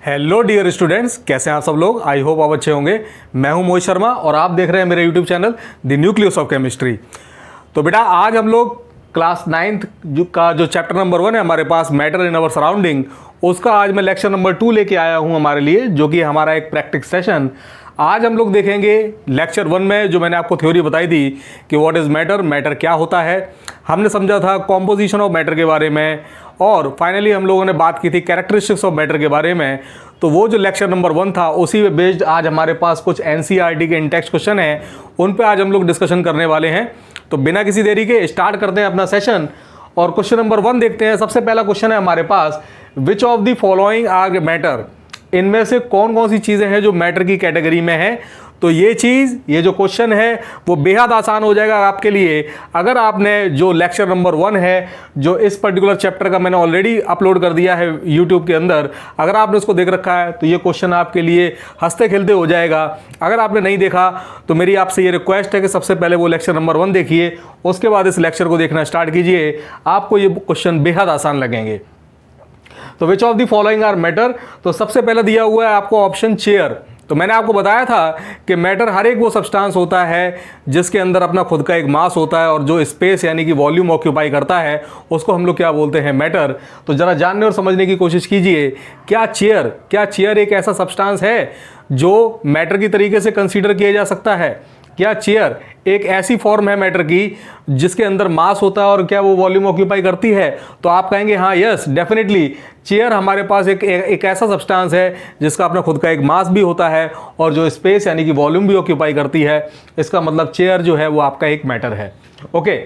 Hello dear students, कैसे हैं आप सब लोग। आई होप आप अच्छे होंगे। मैं हूं मोहित शर्मा और आप देख रहे हैं मेरे YouTube channel the nucleus of chemistry. तो बेटा आज हम लोग क्लास 9th का जो चैप्टर नंबर 1 है हमारे पास, मैटर इन अवर सराउंडिंग, उसका आज मैं लेक्चर नंबर 2 लेके आया हूं हमारे लिए, जो कि हमारा एक प्रैक्टिस सेशन। आज हम लोग देखेंगे लेक्चर 1 में जो मैंने आपको थ्योरी बताई थी कि व्हाट इज़ मैटर, मैटर क्या होता है। हमने समझा था कॉम्पोजिशन ऑफ मैटर के बारे में, और फाइनली हम लोगों ने बात की थी कैरेक्टरिस्टिक्स ऑफ मैटर के बारे में। तो वो जो लेक्चर नंबर 1 था उसी पे बेस्ड आज हमारे पास कुछ एनसीईआरटी के इनटेक्स्ट क्वेश्चन हैं, उन पे आज हम लोग डिस्कशन करने वाले हैं। तो बिना किसी देरी के स्टार्ट करते हैं अपना सेशन और क्वेश्चन नंबर 1 देखते हैं। सबसे पहला क्वेश्चन है हमारे पास, which of the following are matter. इनमें से कौन कौन सी चीज़ें हैं जो मैटर की कैटेगरी में है। तो ये जो क्वेश्चन है वो बेहद आसान हो जाएगा आपके लिए अगर आपने जो लेक्चर नंबर 1 है, जो इस पर्टिकुलर चैप्टर का मैंने ऑलरेडी अपलोड कर दिया है यूट्यूब के अंदर, अगर आपने उसको देख रखा है तो ये क्वेश्चन आपके लिए हंसते खेलते हो जाएगा। अगर आपने नहीं देखा तो मेरी आपसे ये रिक्वेस्ट है कि सबसे पहले वो लेक्चर नंबर 1 देखिए, उसके बाद इस लेक्चर को देखना स्टार्ट कीजिए। आपको ये क्वेश्चन बेहद आसान लगेंगे। तो which of the following are matter. तो सबसे पहले दिया हुआ है आपको ऑप्शन चेयर। तो मैंने आपको बताया था कि मैटर हर एक वो सब्सटेंस होता है जिसके अंदर अपना खुद का एक मास होता है और जो स्पेस यानी कि वॉल्यूम ऑक्यूपाई करता है, उसको हम लोग क्या बोलते हैं, मैटर। तो ज़रा जानने और समझने की कोशिश कीजिए, क्या चेयर एक ऐसा सब्सटेंस है जो मैटर की तरीके से कंसीडर किया जा सकता है। क्या चेयर एक ऐसी फॉर्म है मैटर की जिसके अंदर मास होता है और क्या वो वॉल्यूम ऑक्यूपाई करती है। तो आप कहेंगे हाँ, यस डेफिनेटली चेयर हमारे पास एक ऐसा सब्सटेंस है जिसका अपना खुद का एक मास भी होता है और जो स्पेस यानी कि वॉल्यूम भी ऑक्यूपाई करती है। इसका मतलब चेयर जो है वो आपका एक मैटर है। ओके,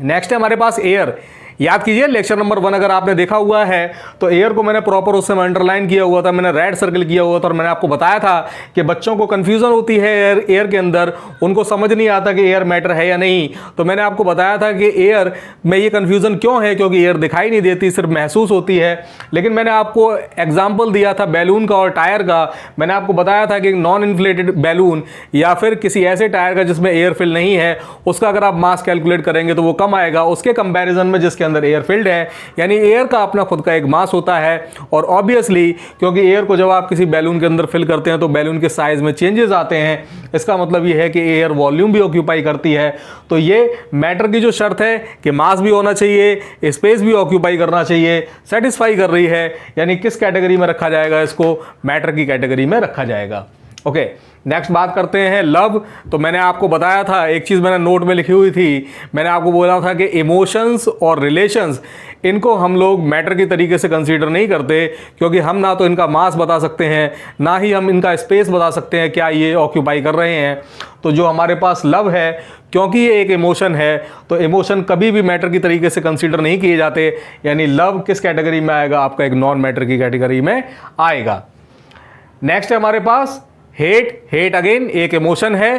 नेक्स्ट है हमारे पास एयर। याद कीजिए लेक्चर नंबर 1 अगर आपने देखा हुआ है तो एयर को मैंने प्रॉपर उससे अंडरलाइन किया हुआ था, मैंने रेड सर्कल किया हुआ था और मैंने आपको बताया था कि बच्चों को कंफ्यूजन होती है एयर के अंदर, उनको समझ नहीं आता कि एयर मैटर है या नहीं। तो मैंने आपको बताया था कि एयर में ये कंफ्यूजन क्यों है, क्योंकि एयर दिखाई नहीं देती, सिर्फ महसूस होती है। लेकिन मैंने आपको एग्जाम्पल दिया था बैलून का और टायर का। मैंने आपको बताया था कि नॉन इन्फ्लेटेड बैलून या फिर किसी ऐसे टायर का जिसमें एयर फिल नहीं है, उसका अगर आप मास कैलकुलेट करेंगे तो वो कम आएगा उसके कंपैरिजन में जिसके अंदर एयर फिल्ड है। यानी एयर का अपना खुद का एक मास होता है और ऑब्वियसली क्योंकि एयर को जब आप किसी बैलून के अंदर फिल करते हैं तो बैलून के साइज में चेंजेस आते हैं। इसका मतलब ये है कि एयर वॉल्यूम भी ऑक्यूपाई करती है। तो ये मैटर की जो शर्त है कि मास भी होना चाहिए, स्पेस भी ऑक्यूपाई करना चाहिए, सेटिस्फाई कर रही है। यानी किस कैटेगरी में रखा जाएगा, इसको मैटर की कैटेगरी में रखा जाएगा। ओके, नेक्स्ट बात करते हैं लव। तो मैंने आपको बताया था, एक चीज़ मैंने नोट में लिखी हुई थी, मैंने आपको बोला था कि इमोशंस और रिलेशंस इनको हम लोग मैटर की तरीके से कंसीडर नहीं करते, क्योंकि हम ना तो इनका मास बता सकते हैं ना ही हम इनका स्पेस बता सकते हैं क्या ये ऑक्यूपाई कर रहे हैं। तो जो हमारे पास लव है, क्योंकि ये एक इमोशन है तो इमोशन कभी भी मैटर की तरीके से कंसीडर नहीं किए जाते। यानी लव किस कैटेगरी में आएगा, आपका एक नॉन मैटर की कैटेगरी में आएगा। नेक्स्ट है हमारे पास हेट अगेन एक इमोशन है,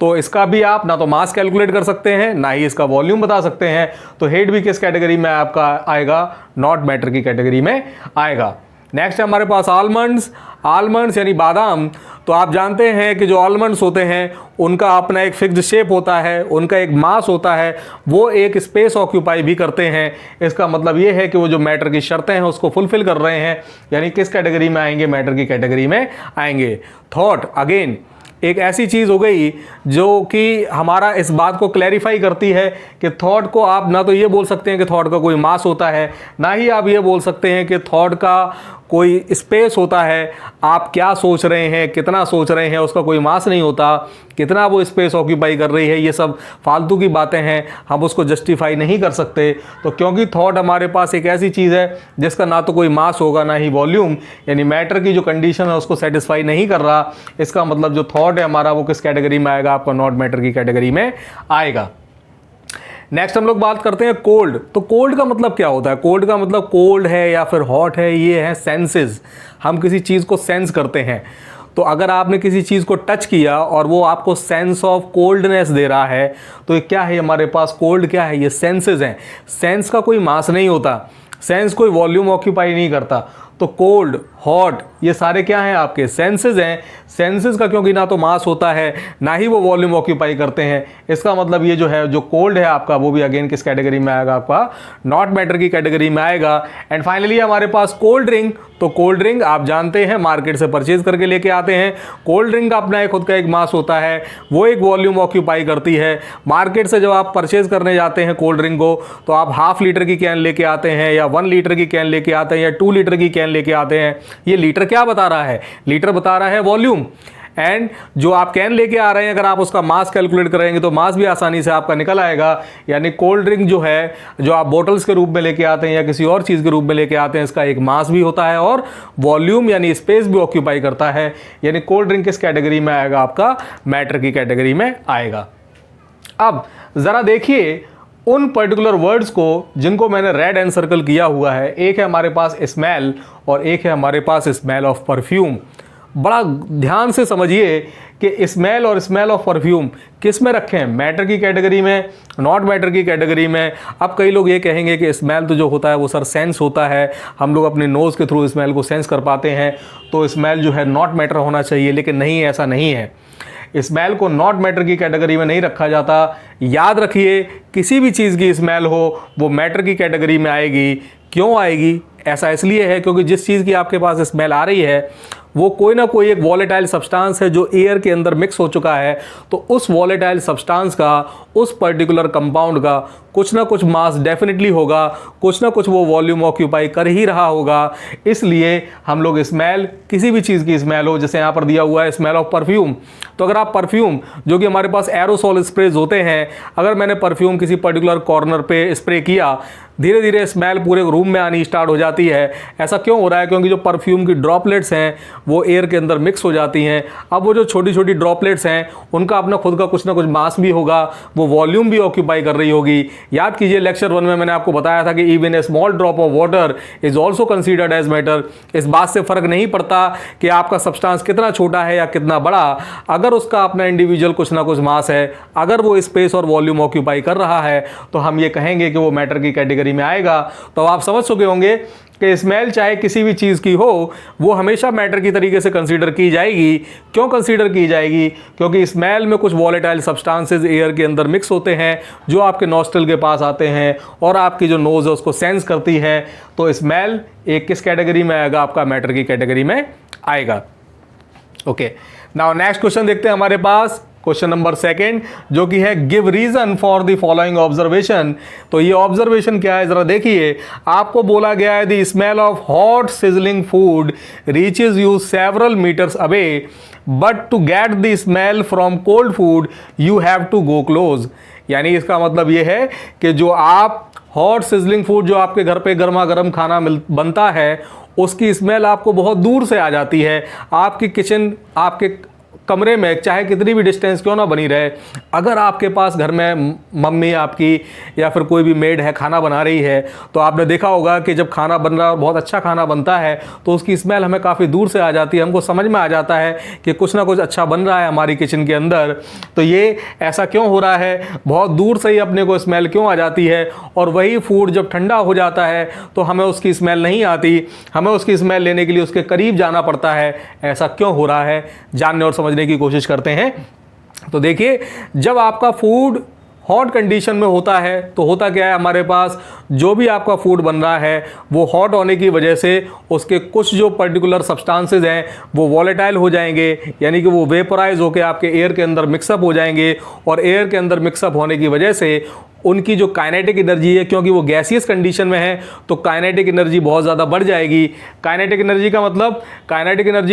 तो इसका भी आप ना तो मास कैलकुलेट कर सकते हैं ना ही इसका वॉल्यूम बता सकते हैं। तो हेट भी किस कैटेगरी में आपका आएगा, नॉट मैटर की कैटेगरी में आएगा। नेक्स्ट है हमारे पास आलमंड्स यानी बादाम। तो आप जानते हैं कि जो आलमंड्स होते हैं उनका अपना एक फिक्स्ड शेप होता है, उनका एक मास होता है, वो एक स्पेस ऑक्यूपाई भी करते हैं। इसका मतलब ये है कि वो जो मैटर की शर्तें हैं उसको फुलफिल कर रहे हैं। यानी किस कैटेगरी में आएंगे, मैटर की कैटेगरी में आएंगे। थॉट अगेन एक ऐसी चीज़ हो गई जो कि हमारा इस बात को क्लैरिफाई करती है कि थॉट को आप ना तो ये बोल सकते हैं कि थॉट का कोई मास होता है, ना ही आप ये बोल सकते हैं कि थॉट का कोई स्पेस होता है। आप क्या सोच रहे हैं, कितना सोच रहे हैं, उसका कोई मास नहीं होता। कितना वो स्पेस ऑक्यूपाई कर रही है, ये सब फालतू की बातें हैं, हम उसको जस्टिफाई नहीं कर सकते। तो क्योंकि थॉट हमारे पास एक ऐसी चीज़ है जिसका ना तो कोई मास होगा ना ही वॉल्यूम, यानी मैटर की जो कंडीशन है उसको सेटिस्फाई नहीं कर रहा। इसका मतलब जो थॉट है हमारा वो किस कैटेगरी में आएगा, आपका नॉट मैटर की कैटेगरी में आएगा। नेक्स्ट हम लोग बात करते हैं कोल्ड। तो कोल्ड का मतलब क्या होता है, कोल्ड का मतलब कोल्ड है या फिर हॉट है, ये है सेंसेस। हम किसी चीज़ को सेंस करते हैं। तो अगर आपने किसी चीज़ को टच किया और वो आपको सेंस ऑफ कोल्डनेस दे रहा है तो ये क्या है, हमारे पास कोल्ड क्या है, ये सेंसेस हैं। सेंस का कोई मास नहीं होता, सेंस कोई वॉल्यूम ऑक्यूपाई नहीं करता। तो कोल्ड, हॉट, ये सारे क्या हैं आपके सेंसेस हैं। सेंसेस का क्योंकि ना तो मास होता है ना ही वो वॉल्यूम ऑक्यूपाई करते हैं, इसका मतलब ये जो है जो कोल्ड है आपका वो भी अगेन किस कैटेगरी में आएगा, आपका नॉट मैटर की कैटेगरी में आएगा। एंड फाइनली हमारे पास कोल्ड ड्रिंक, तो कोल्ड ड्रिंक आप जानते हैं मार्केट से परचेज करके लेके आते हैं। कोल्ड ड्रिंक का अपना एक खुद का एक मास होता है, वो एक वॉल्यूम ऑक्यूपाई करती है। मार्केट से जब आप परचेज करने जाते हैं कोल्ड ड्रिंक को, तो आप हाफ लीटर की कैन लेके आते हैं या 1 लीटर की कैन लेके आते हैं या 2 लीटर की कैन लेके आते हैं। ये लीटर क्या बता रहा है, लीटर बता रहा है वॉल्यूम। एंड जो आप कैन लेके आ रहे हैं अगर आप उसका मास कैलकुलेट करेंगे तो मास भी आसानी से आपका निकल आएगा। यानी कोल्ड ड्रिंक जो है जो आप बोटल्स के रूप में लेके आते हैं या किसी और चीज़ के रूप में लेके आते हैं, इसका एक मास भी होता है और वॉल्यूम यानी स्पेस भी ऑक्यूपाई करता है। यानी कोल्ड ड्रिंक किस कैटेगरी में आएगा, आपका मैटर की कैटेगरी में आएगा। अब ज़रा देखिए उन पर्टिकुलर वर्ड्स को जिनको मैंने रेड एंड सर्कल किया हुआ है। एक है हमारे पास स्मेल और एक है हमारे पास स्मेल ऑफ परफ्यूम। बड़ा ध्यान से समझिए कि स्मेल और स्मेल ऑफ परफ्यूम किस में रखें, मैटर की कैटेगरी में, नॉट मैटर की कैटेगरी में। अब कई लोग ये कहेंगे कि स्मेल तो जो होता है वो सर सेंस होता है, हम लोग अपने नोज़ के थ्रू स्मेल को सेंस कर पाते हैं, तो स्मेल जो है नॉट मैटर होना चाहिए। लेकिन नहीं, ऐसा नहीं है। स्मेल को नॉट मैटर की कैटेगरी में नहीं रखा जाता। याद रखिए किसी भी चीज़ की स्मेल हो वो मैटर की कैटेगरी में आएगी। क्यों आएगी? ऐसा इसलिए है क्योंकि जिस चीज़ की आपके पास स्मेल आ रही है वो कोई ना कोई एक वॉलेटाइल सब्सटेंस है जो एयर के अंदर मिक्स हो चुका है। तो उस वॉलेटाइल सब्सटेंस का, उस पर्टिकुलर कंपाउंड का कुछ ना कुछ मास डेफिनेटली होगा, कुछ ना कुछ वो वॉल्यूम ऑक्यूपाई कर ही रहा होगा। इसलिए हम लोग स्मेल, किसी भी चीज़ की स्मेल हो, जैसे यहाँ पर दिया हुआ है स्मेल ऑफ परफ्यूम, तो अगर आप परफ्यूम जो कि हमारे पास एरोसोल स्प्रेज होते हैं, अगर मैंने परफ्यूम किसी पर्टिकुलर कॉर्नर पे स्प्रे किया, धीरे धीरे स्मेल पूरे रूम में आनी स्टार्ट हो जाती है। ऐसा क्यों हो रहा है? क्योंकि जो परफ्यूम की ड्रॉपलेट्स हैं वो एयर के अंदर मिक्स हो जाती हैं। अब वो जो छोटी छोटी ड्रॉपलेट्स हैं उनका अपना खुद का कुछ ना कुछ मास भी होगा, वो वॉल्यूम भी ऑक्यूपाई कर रही होगी। याद कीजिए लेक्चर 1 में मैंने आपको बताया था कि even a small drop of water is also considered as matter. इस बात से फर्क नहीं पड़ता कि आपका सब्सटेंस कितना छोटा है या कितना बड़ा, अगर उसका अपना इंडिविजुअल कुछ ना कुछ मास है, अगर वो स्पेस और वॉल्यूम ऑक्यूपाई कर रहा है, तो हम ये कहेंगे कि वो मैटर की कैटेगरी में आएगा। तो आप समझ चुके होंगे कि स्मेल चाहे किसी भी चीज़ की हो वो हमेशा मैटर की तरीके से कंसीडर की जाएगी। क्यों कंसीडर की जाएगी? क्योंकि स्मेल में कुछ वॉलेटाइल सब्सटेंसेस एयर के अंदर मिक्स होते हैं जो आपके नॉस्ट्रल के पास आते हैं और आपकी जो नोज़ है उसको सेंस करती है। तो स्मेल एक किस कैटेगरी में आएगा? आपका मैटर की कैटेगरी में आएगा। ओके, नाउ नेक्स्ट क्वेश्चन देखते हैं हमारे पास, क्वेश्चन नंबर 2 जो कि है give reason for the following observation. तो ये ऑब्जर्वेशन क्या है जरा देखिए। आपको बोला गया है the smell of hot sizzling food reaches you several metres away, but to get the smell from cold food you have to go close. यानी इसका मतलब ये है कि जो आप हॉट सिजलिंग फूड, जो आपके घर पे गर्मा गर्म खाना बनता है, उसकी स्मेल आपको बहुत दूर से आ जाती है। आपकी किचन, आपके कमरे में चाहे कितनी भी डिस्टेंस क्यों ना बनी रहे, अगर आपके पास घर में मम्मी आपकी या फिर कोई भी मेड है खाना बना रही है, तो आपने देखा होगा कि जब खाना बन रहा है और बहुत अच्छा खाना बनता है तो उसकी स्मेल हमें काफ़ी दूर से आ जाती है। हमको समझ में आ जाता है कि कुछ ना कुछ अच्छा बन रहा है हमारी किचन के अंदर। तो ये ऐसा क्यों हो रहा है? बहुत दूर से ही अपने को स्मेल क्यों आ जाती है? और वही फूड जब ठंडा हो जाता है तो हमें उसकी स्मेल नहीं आती, हमें उसकी स्मेल लेने के लिए उसके करीब जाना पड़ता है। ऐसा क्यों हो रहा है जानने और समझने की कोशिश करते हैं। तो देखिए, जब आपका फूड हॉट कंडीशन में होता है तो होता क्या है, हमारे पास जो भी आपका फूड बन रहा है वो हॉट होने की वजह से उसके कुछ जो पर्टिकुलर सब्सटेंसेस हैं वो वॉलेटाइल हो जाएंगे, यानी कि वो वेपराइज होकर आपके एयर के अंदर मिक्सअप हो जाएंगे। और एयर के अंदर मिक्सअप होने की वजह से उनकी जो काइनेटिक एनर्जी है, क्योंकि वो गैसियस कंडीशन में है, तो काइनेटिक एनर्जी बहुत ज़्यादा बढ़ जाएगी। काइनेटिक एनर्जी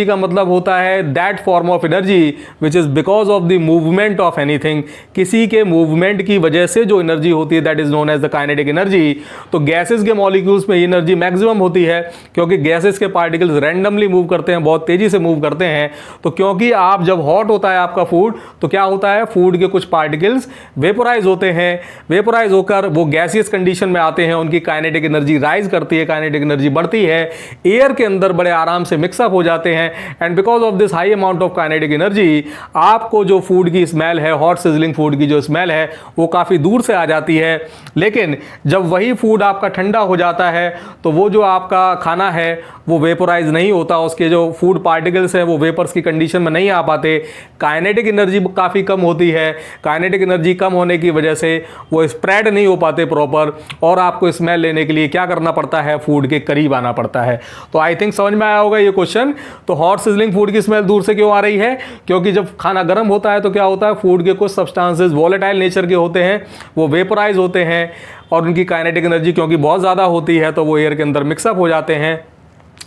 का मतलब होता है that form of energy which is because of the movement of anything. किसी के मूवमेंट की वजह से जो एनर्जी होती है that is known as the kinetic energy. तो गैसेस के मॉलिक्यूल्स में ये एनर्जी मैक्सिमम होती है क्योंकि गैसेस के पार्टिकल्स रैंडमली मूव करते हैं, बहुत तेज़ी से मूव करते हैं। तो क्योंकि आप जब हॉट होता है आपका फूड, तो क्या होता है, फूड के कुछ पार्टिकल्स वेपोराइज होते हैं। वेपोराइज होकर वो गैसियस कंडीशन में आते हैं, उनकी काइनेटिक एनर्जी राइज करती है, काइनेटिक एनर्जी बढ़ती है, एयर के अंदर बड़े आराम से मिक्सअप हो जाते हैं and because of this high amount of kinetic energy आपको जो फूड की स्मेल है, हॉट सिजलिंग फूड की जो स्मेल है वो काफ़ी दूर से आ जाती है। लेकिन जब वही फूड आपका ठंडा हो जाता है तो वो जो आपका खाना है वो वेपोराइज नहीं होता, उसके जो फूड पार्टिकल्स हैं वो वेपर्स की कंडीशन में नहीं आ पाते, काइनेटिक एनर्जी काफ़ी कम होती है, काइनेटिक एनर्जी कम होने की वजह से वो स्प्रेड नहीं हो पाते प्रॉपर और आपको स्मेल लेने के लिए क्या करना पड़ता है, फूड के करीब आना पड़ता है। तो आई थिंक समझ में आया होगा ये क्वेश्चन। तो हॉट सिजलिंग फूड की स्मेल दूर से क्यों आ रही है? क्योंकि जब खाना गर्म होता है तो क्या होता है, फूड के कुछ सब्सटेंसेस वोलेटाइल नेचर के होते हैं, वो वेपोराइज होते हैं और उनकी काइनेटिक एनर्जी क्योंकि बहुत ज़्यादा होती है तो वो एयर के अंदर मिक्सअप हो जाते हैं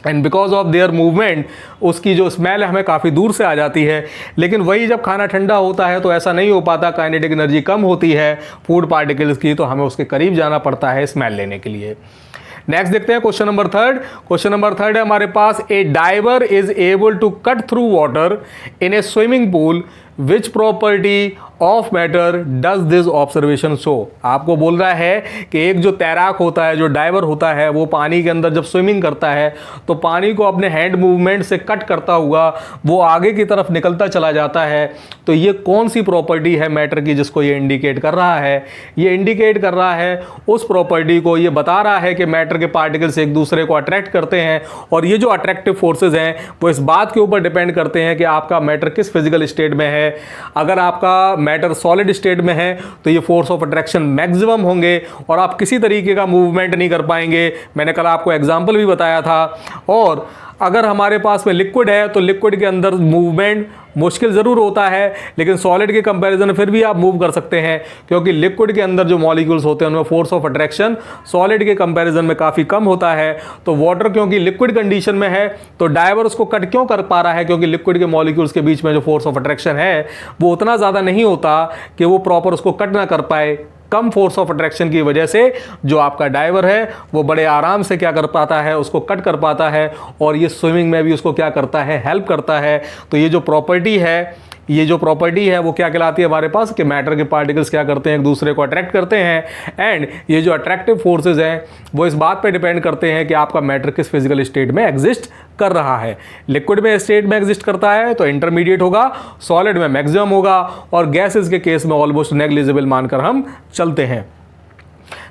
and because of their movement उसकी जो स्मेल है हमें काफ़ी दूर से आ जाती है। लेकिन वही जब खाना ठंडा होता है तो ऐसा नहीं हो पाता, काइनेटिक एनर्जी कम होती है फूड पार्टिकल्स की, तो हमें उसके करीब जाना पड़ता है स्मेल लेने के लिए। नेक्स्ट देखते हैं question number third. Question number third है हमारे पास, a diver is able to cut through water in a swimming pool, which property of matter does this observation show. आपको बोल रहा है कि एक जो तैराक होता है, जो डाइवर होता है, वो पानी के अंदर जब स्विमिंग करता है तो पानी को अपने हैंड मूवमेंट से कट करता हुआ वो आगे की तरफ निकलता चला जाता है। तो ये कौन सी प्रॉपर्टी है मैटर की जिसको ये इंडिकेट कर रहा है? ये इंडिकेट कर रहा है उस प्रॉपर्टी को, ये बता रहा है कि मैटर के पार्टिकल्स एक दूसरे को अट्रैक्ट करते हैं और ये जो अट्रैक्टिव फोर्सेज हैं वो इस बात के ऊपर डिपेंड करते हैं कि आपका मैटर किस फिजिकल स्टेट में है। अगर आपका मैटर सॉलिड स्टेट में है तो ये फोर्स ऑफ अट्रैक्शन मैक्सिमम होंगे और आप किसी तरीके का मूवमेंट नहीं कर पाएंगे। मैंने कल आपको एग्जांपल भी बताया था। और अगर हमारे पास में लिक्विड है तो लिक्विड के अंदर मूवमेंट मुश्किल ज़रूर होता है, लेकिन सॉलिड के कंपैरिजन में फिर भी आप मूव कर सकते हैं क्योंकि लिक्विड के अंदर जो मॉलिक्यूल्स होते हैं उनमें फोर्स ऑफ अट्रैक्शन सॉलिड के कंपैरिजन में काफ़ी कम होता है। तो वाटर क्योंकि लिक्विड कंडीशन में है तो डाइवर उसको कट क्यों कर पा रहा है? क्योंकि लिक्विड के मॉलिक्यूल्स के बीच में जो फोर्स ऑफ अट्रैक्शन है वो उतना ज़्यादा नहीं होता कि वो प्रॉपर उसको कट ना कर पाए। कम फोर्स ऑफ अट्रैक्शन की वजह से जो आपका डाइवर है वो बड़े आराम से क्या कर पाता है, उसको कट कर पाता है और ये स्विमिंग में भी उसको क्या करता है, हेल्प करता है। तो ये जो प्रॉपर्टी है वो क्या कहलाती है हमारे पास कि मैटर के पार्टिकल्स क्या करते हैं, एक दूसरे को अट्रैक्ट करते हैं एंड ये जो अट्रैक्टिव फोर्सेज हैं वो इस बात पे डिपेंड करते हैं कि आपका मैटर किस फिजिकल स्टेट में एग्जिस्ट कर रहा है। लिक्विड में स्टेट में एग्जिस्ट करता है तो इंटरमीडिएट होगा, सॉलिड में मैक्सिमम होगा और गैसेस के केस में ऑलमोस्ट नेग्लिजिबल मानकर हम चलते हैं।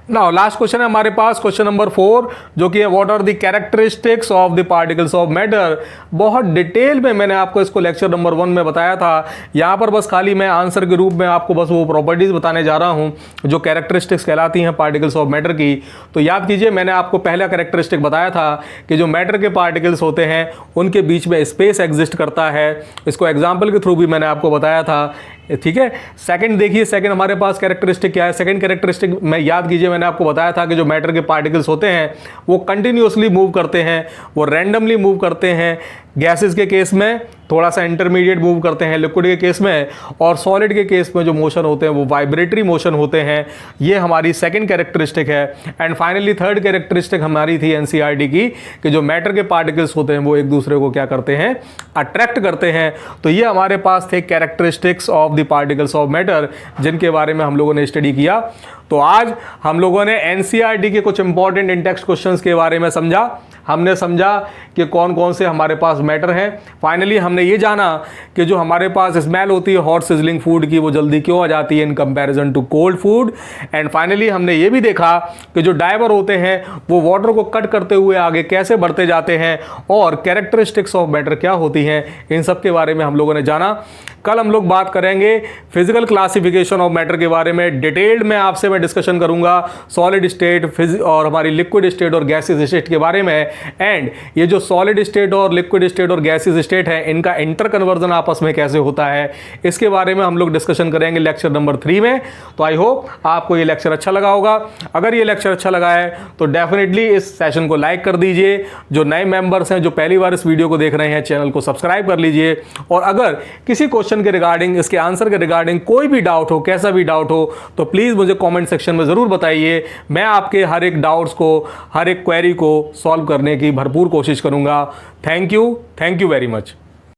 नाउ लास्ट क्वेश्चन है हमारे पास, क्वेश्चन नंबर 4, जो कि है what are the characteristics of the particles of matter. बहुत डिटेल में मैंने आपको इसको लेक्चर नंबर 1 में बताया था। यहाँ पर बस खाली मैं आंसर के रूप में आपको बस वो प्रॉपर्टीज बताने जा रहा हूँ जो कैरेक्टरिस्टिक्स कहलाती हैं पार्टिकल्स ऑफ मैटर की। तो याद कीजिए मैंने आपको पहला कैरेक्टरिस्टिक बताया था कि जो मैटर के पार्टिकल्स होते हैं उनके बीच में स्पेस एग्जिस्ट करता है। इसको एग्जाम्पल के थ्रू भी मैंने आपको बताया था, ठीक है। सेकंड देखिए, सेकंड हमारे पास कैरेक्टरिस्टिक क्या है? सेकंड कैरेक्टरिस्टिक में याद कीजिए मैंने आपको बताया था कि जो मैटर के पार्टिकल्स होते हैं वो कंटिन्यूअसली मूव करते हैं, वो रैंडमली मूव करते हैं। गैसेस के केस में थोड़ा सा इंटरमीडिएट मूव करते हैं, लिक्विड के केस में, और सॉलिड के केस में जो मोशन होते हैं वो वाइब्रेटरी मोशन होते हैं। ये हमारी सेकंड कैरेक्टरिस्टिक है। एंड फाइनली थर्ड कैरेक्टरिस्टिक हमारी थी एनसीईआरटी की कि जो मैटर के पार्टिकल्स होते हैं वो एक दूसरे को क्या करते हैं, अट्रैक्ट करते हैं। तो ये हमारे पास थे characteristics of the particles of matter जिनके बारे में हम लोगों ने स्टडी किया। तो आज हम लोगों ने एनसीईआरटी के कुछ इंपॉर्टेंट इन-टेक्स्ट क्वेश्चंस के बारे में समझा। हमने समझा कि कौन कौन से हमारे पास मैटर हैं। फाइनली हमने ये जाना कि जो हमारे पास स्मेल होती है हॉट सिजलिंग फूड की वो जल्दी क्यों आ जाती है in comparison to cold food. And finally हमने ये भी देखा कि जो डाइवर होते हैं वो वाटर को कट करते हुए आगे कैसे बढ़ते जाते हैं और कैरेक्टरिस्टिक्स ऑफ मैटर क्या होती हैं, इन सब के बारे में हम लोगों ने जाना। कल हम लोग बात करेंगे फिजिकल क्लासिफिकेशन ऑफ मैटर के बारे में। डिटेल्ड में आपसे मैं डिस्कशन करूंगा सॉलिड स्टेट और हमारी लिक्विड स्टेट और गैसेस स्टेट के बारे में। एंड ये जो सॉलिड स्टेट और लिक्विड स्टेट और गैसेस स्टेट है इनका इंटर कन्वर्जन आपस में कैसे होता है इसके बारे में हम लोग डिस्कशन करेंगे लेक्चर नंबर 3 में। तो आई होप आपको ये लेक्चर अच्छा लगा होगा। अगर ये लेक्चर अच्छा लगा है तो डेफिनेटली इस सेशन को लाइक कर दीजिए। जो नए मेंबर्स हैं जो पहली बार इस वीडियो को देख रहे हैं चैनल को सब्सक्राइब कर लीजिए। और अगर किसी क्वेश्चन के रिगार्डिंग, इसके आंसर के रिगार्डिंग कोई भी डाउट हो, कैसा भी डाउट हो, तो प्लीज़ मुझे कमेंट सेक्शन में ज़रूर बताइए। मैं आपके हर एक डाउट्स को, हर एक क्वेरी को सॉल्व करने की भरपूर कोशिश करूंगा। Thank you very much.